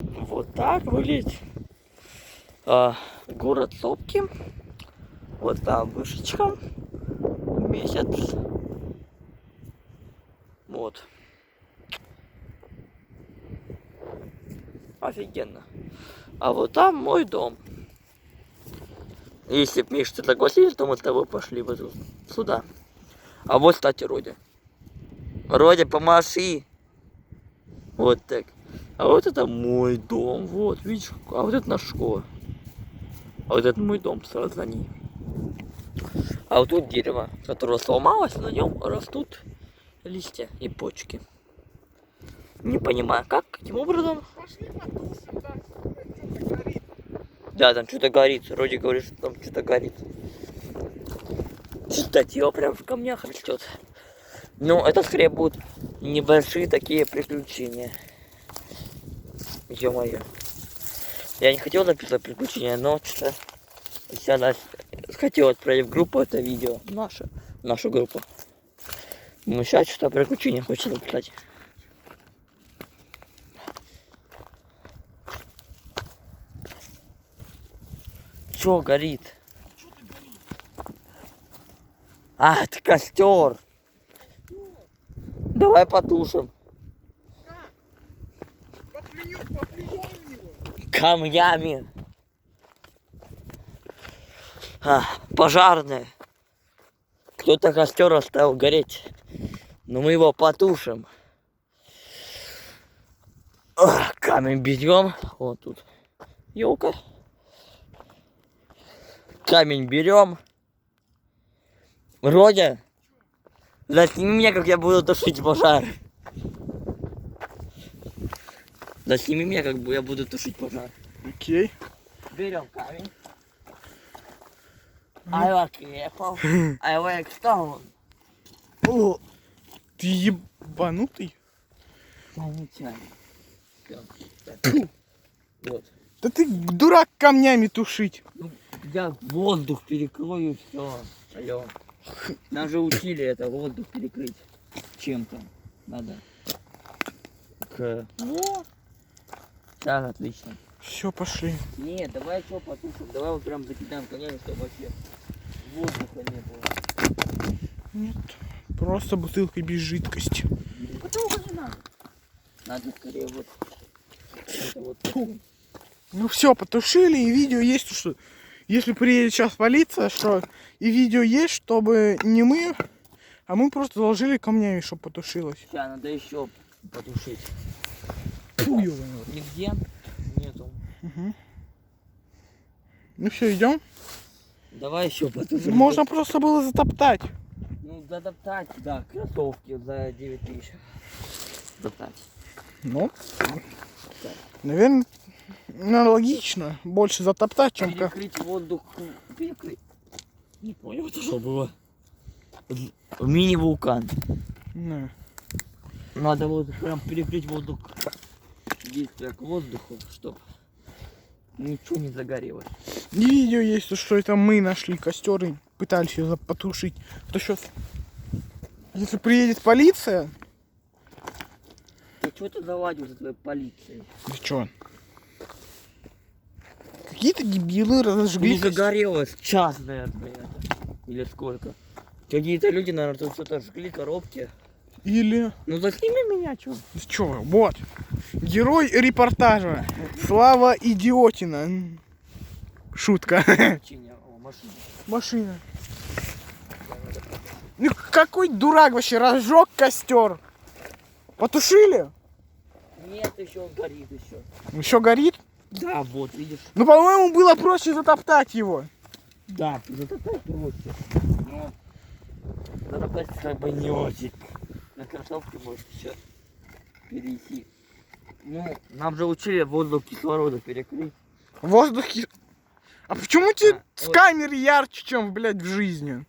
Вот так выглядит город Сопки. Вот там вышечка. Месяц. Вот. Офигенно. А вот там мой дом. Если бы Миша согласился, то мы с тобой пошли бы сюда. А вот, кстати, Родя. Родя, помаши. Вот так. А вот это мой дом. Вот, видишь? А вот это наша школа. А вот это мой дом сразу за ней. А вот тут дерево, которое сломалось, на нем растут листья и почки. Не понимаю, как, каким образом. Пошли потушим, там что-то горит. Да, там что-то горит. Роди говорит, что там что-то горит. Статье прям в камнях растет. Ну, это скорее будут небольшие такие приключения. Ё-моё. Я не хотел написать приключения, но что-то я хотел отправить в группу это видео. Нашу группу. Ну, сейчас что-то приключения хочется написать. Чё горит? А, это костер. Давай потушим. Поплюем его. Камнями. Пожарная. Кто-то костер оставил гореть. Но мы его потушим. Камень берем. Вот тут елка. Камень берем. Родя, засними меня, как я буду тушить пожар. Засними меня, как бы я буду тушить пожар. Окей. Берем камень. I like apple. I like stone. О, ты ебанутый? Я нечаянно. Вот. Да ты дурак камнями тушить. Ну, я воздух перекрою, все. Алло. Нам же учили это, воздух перекрыть чем-то. Надо. Ну. Так, отлично. Все, пошли. Нет, давай что потушим. Давай вот прям закидаем конями, чтобы вообще воздуха не было. Нет, просто бутылкой без жидкости. Потухать не надо. Надо скорее вот. Это вот. Ну все, потушили, и видео есть, что если приедет сейчас полиция, что и видео есть, чтобы не мы, а мы просто заложили камнями, чтобы потушилось. Сейчас надо еще потушить. Фу, ёбаный рот. Нигде нету. Угу. Ну все, идем. Давай еще потушим. Можно просто было затоптать. Ну, затоптать, да, кроссовки за 9 тысяч. Затоптать. Ну, наверное, аналогично. Больше затоптать, чем как. Перекрыть воздух. Перекрыть. Не понял, это что было? Мини-вулкан. Да. Надо вот прям перекрыть воздух. Действие к воздуху, чтоб ничего не загорелось. И видео есть, что это мы нашли костер и пытались его потушить. То сейчас, если приедет полиция... Ты что ты заладил за твоей полицией? Да что? Какие-то дебилы разожгли. Не загорелось час, наверное, это. Или сколько. Какие-то люди, наверное, тут что-то жгли коробки. Или... Ну засними меня, что? Что? Вот. Герой репортажа. Слава Идиотина. Шутка. Машина. Машина. Ну какой дурак вообще разжег костер? Потушили? Нет, еще горит еще. Еще горит? Да, вот, видишь. Ну, по-моему, было проще затоптать его. Да, затоптать проще. Но затоптать как бы не очень. На кроссовке может еще перейти. Ну, нам же учили воздух кислорода перекрыть. Воздух... А почему тебе с вот. камеры ярче, чем, блядь, в жизни?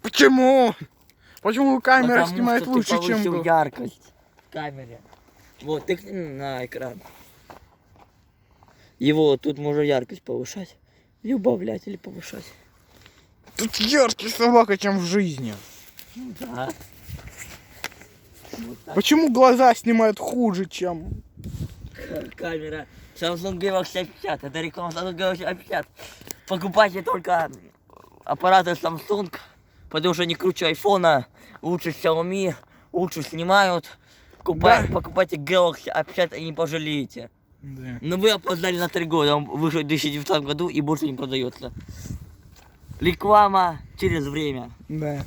Почему? Почему камера Потому снимает что лучше, ты чем... повысил яркость в камере. Вот, тыкни на экран. Его тут можно яркость повышать. Или убавлять, или повышать. Тут ярче собака, чем в жизни. Ну да. Вот так. Почему глаза снимают хуже, чем... Камера Samsung Galaxy A50. Это реклама Samsung Galaxy A50. Покупайте только аппараты Samsung, потому что они круче айфона, лучше Xiaomi, лучше снимают. Покупайте Galaxy A50 и не пожалеете. Да. Но вы опоздали на 3 года, он вышел в 2019 году и больше не продается. Реклама через время. Да.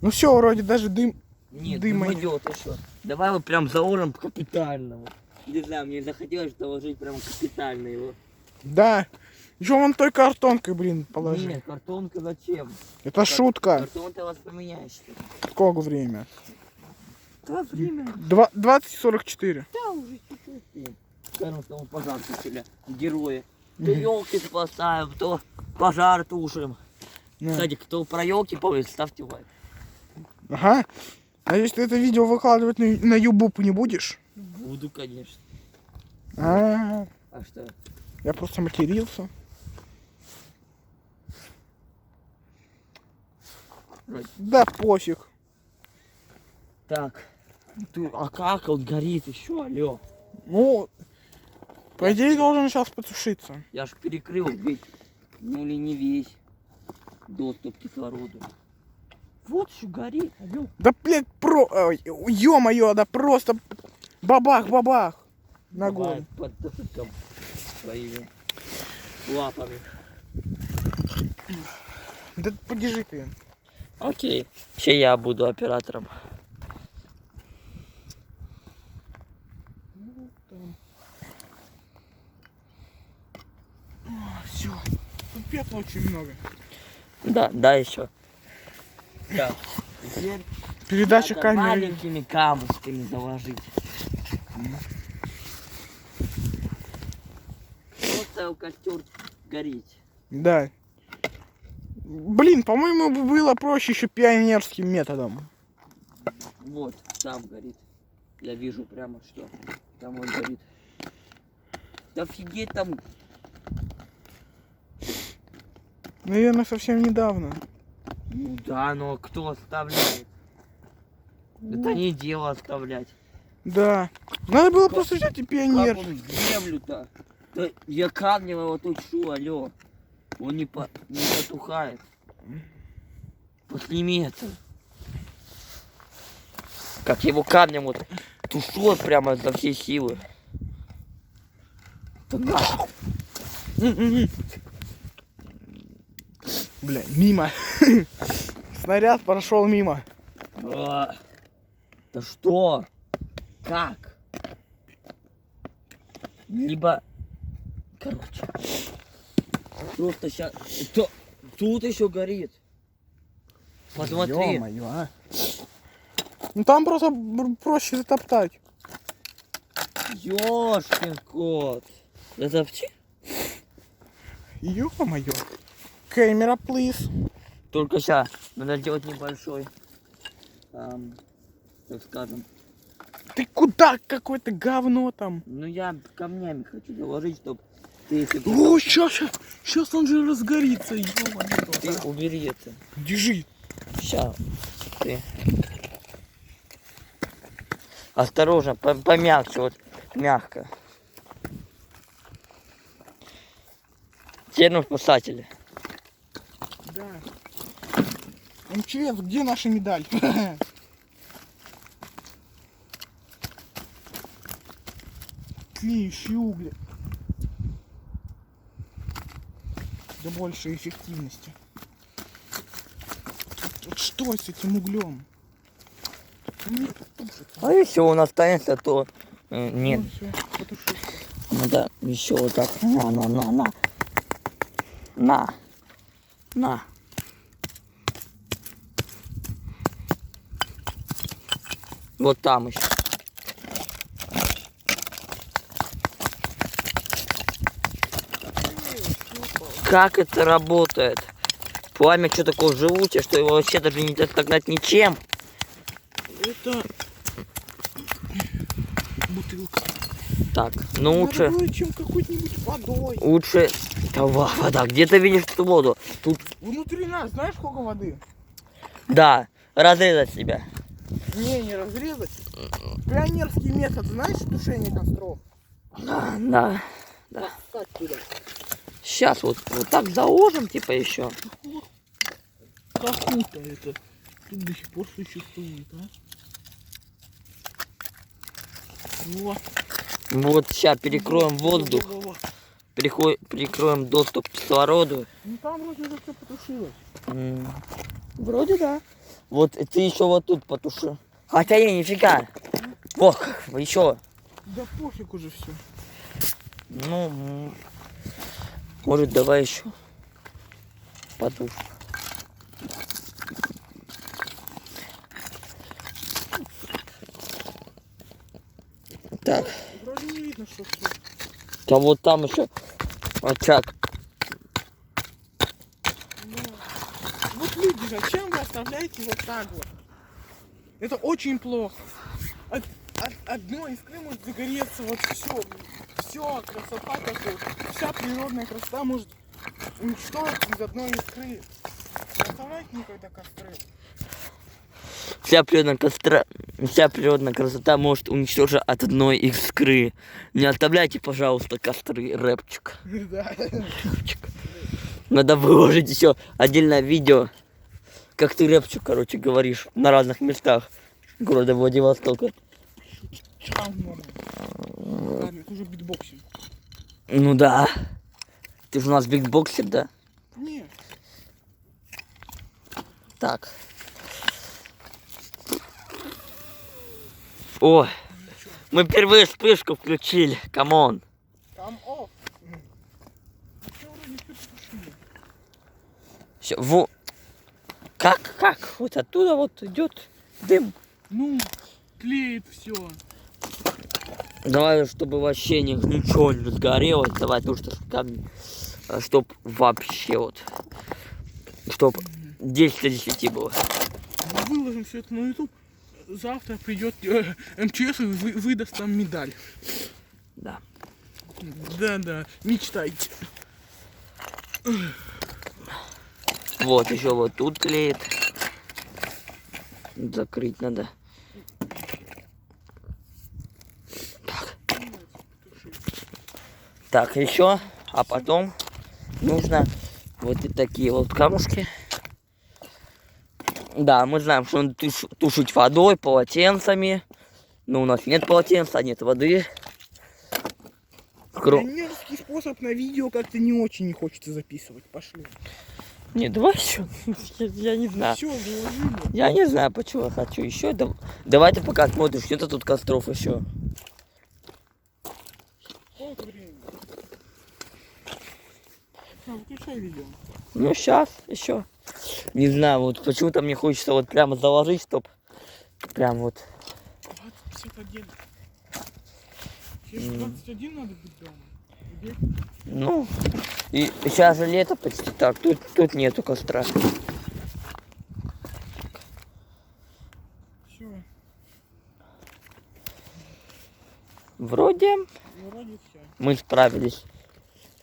Ну все, вроде даже дым... Нет, дыма дым нет. идет еще. Давай вот прям заложим капитально. Вот. Не знаю, мне захотелось заложить прям капитально его. Да. Еще вон той картонкой, блин, положи. Нет, картонка зачем? Это шутка. Картон ты воспоминаешь. Сколько время? Да, время. 20:44. Да, уже чуть-чуть. Скажем, что мы пожар тушили. Герои. То елки спасаем, то пожар тушим. Да. Кстати, кто про елки помнит, ставьте лайк. Ага. А если ты это видео выкладывать на YouTube не будешь? Буду, конечно. А, А что? я просто матерился. Да пофиг. Так. А как он горит еще, алло? Ну, по идее должен сейчас потушиться. Я ж перекрыл ведь, ну или не весь доступ к кислороду. Вот еще горит, алло. Да, блядь, ё-моё, да просто бабах-бабах. Ногой. Давай под досыпком своими лапами. Да подержи ты. Окей. Сейчас я буду оператором. Все. Тут пепла очень много. Да, да, еще. Да. Теперь Передача надо камеры. маленькими камушками заложить. Просто костер гореть. Да. Блин, по-моему, было проще еще пионерским методом. Вот, там горит. Я вижу прямо, что там он горит. Да офигеть там. Наверное, совсем недавно. Ну да, но кто оставляет? Это не дело оставлять. Да. Надо было просто взять и пионер. Как он в землю-то? Да я камнем его тушу, алло. Он не потухает. Посними это. Как я его камнем вот тушу прямо за все силы. Да нахуй. Бля, мимо. Снаряд прошел мимо. А, да что? Как? Либо... Короче. Просто сейчас... Тут еще горит. Посмотри. Ё-моё, а. Ну там просто проще затоптать. Ёшкин кот. Затопчи. Ё-моё. Камера, please. Только сейчас надо делать небольшой, так скажем. Ты куда какое-то говно там? Ну я камнями хочу заложить, чтобы ты, если бы- О, сейчас он же разгорится, ё-моё. ты убери это. Держи. Сейчас. Ты. Осторожно, помягче, вот мягко. Термоспасатели. Да. МЧС, где наша медаль? Тлеющие угли. Для большей эффективности. Вот что с этим углем? Не потушится. А если он останется, то нет. Ну, всё, потушится. Надо еще вот так. На. Вот там еще. Как это работает? Пламя что такое живучее, что его вообще даже не отогнать ничем. Это бутылка. Так, ну лучше. Дорогой, чем какой-нибудь водой. Лучше. Да вода. Где ты видишь эту воду? Тут. Внутри нас, знаешь, сколько воды? Да. разрезать себя. Не разрезать. Пионерский метод, знаешь, тушения костров? Да, да. Как туда? Сейчас вот так заложим, типа еще. Как-то это тут до сих пор существует, а? Вот. Вот сейчас перекроем воздух, перекроем доступ к кислороду. Ну там вроде уже все потушилось. Вроде да. Вот ты еще вот тут потуши. Хотя не, нифига. Вот, еще. Да пофиг уже все. Ну, может давай еще потушим. Так. Вроде не видно, что все. А вот там еще очаг. Вот люди, зачем вы оставляете вот так вот? Это очень плохо. Одной искры может загореться вот все. Все, красота такой. Вся природная красота может уничтожиться из одной искры. Не оставляйте никогда костры. Вся природная красота может уничтожить от одной искры. Не оставляйте, пожалуйста, костры, рэпчик. Да. Рэпчик. Надо выложить еще отдельное видео, как ты рэпчик, короче, говоришь на разных местах города Владивостока. Ладно, это уже битбоксинг. Ну да. Ты же у нас бигбоксер, да? Нет. Так. О, мы первую вспышку включили, камон. Там оф. Все вроде все потушили. Всё, во. Как? Вот оттуда вот идет дым. Ну, тлеет все. Давай, чтобы вообще ничего не разгорелось, давай то, что чтоб вообще вот, чтоб 10 на 10 было. Мы выложим все это на YouTube. Завтра придет МЧС и выдаст нам медаль. Да. Да, мечтайте. Вот еще вот тут тлеет. Закрыть надо. Так, еще, а потом нужно вот и такие вот камушки. Да, мы знаем, что надо тушить водой, полотенцами. Но у нас нет полотенца, нет воды. Пионерский способ на видео как-то не очень не хочется записывать. Пошли. Не, давай еще. Я не знаю. Все, заложили. Я не знаю, почему я хочу еще. Давай ты пока смотришь, нет тут костров еще. Сколько времени? Выключай видео. Ну, сейчас еще. Не знаю, вот почему-то мне хочется вот прямо заложить, чтоб прям вот. 20:51. Через 21 надо быть дома. Где? Ну, и сейчас же лето почти так, тут нету костра. Все. Вроде Вроде все. мы справились.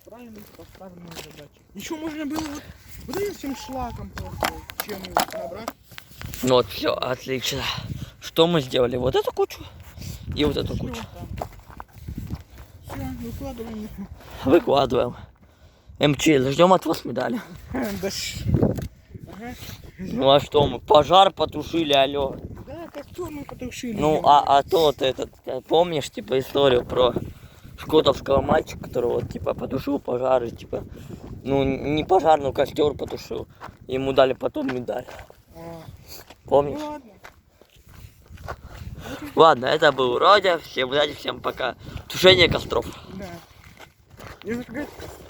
Правильно поставленные задачи. Еще можно было вот этим всем шлаком просто чем набрать. Ну вот, все, отлично. Что мы сделали? Вот эту кучу и вот эту кучу. Все, выкладываем. Выкладываем. МЧС, ждем от вас медали. Да ага. Ну а что, мы пожар потушили, алло. Да, костер мы потушили. Ну а тот этот, помнишь, типа историю про шкотовского мальчика, который вот типа потушил пожар и типа, ну не пожар, но костер потушил. Ему дали потом медаль. Помнишь? Ну ладно. Ладно, это был Родя. Всем удачи, всем пока. Тушение костров. Да. Не зажигайте костер.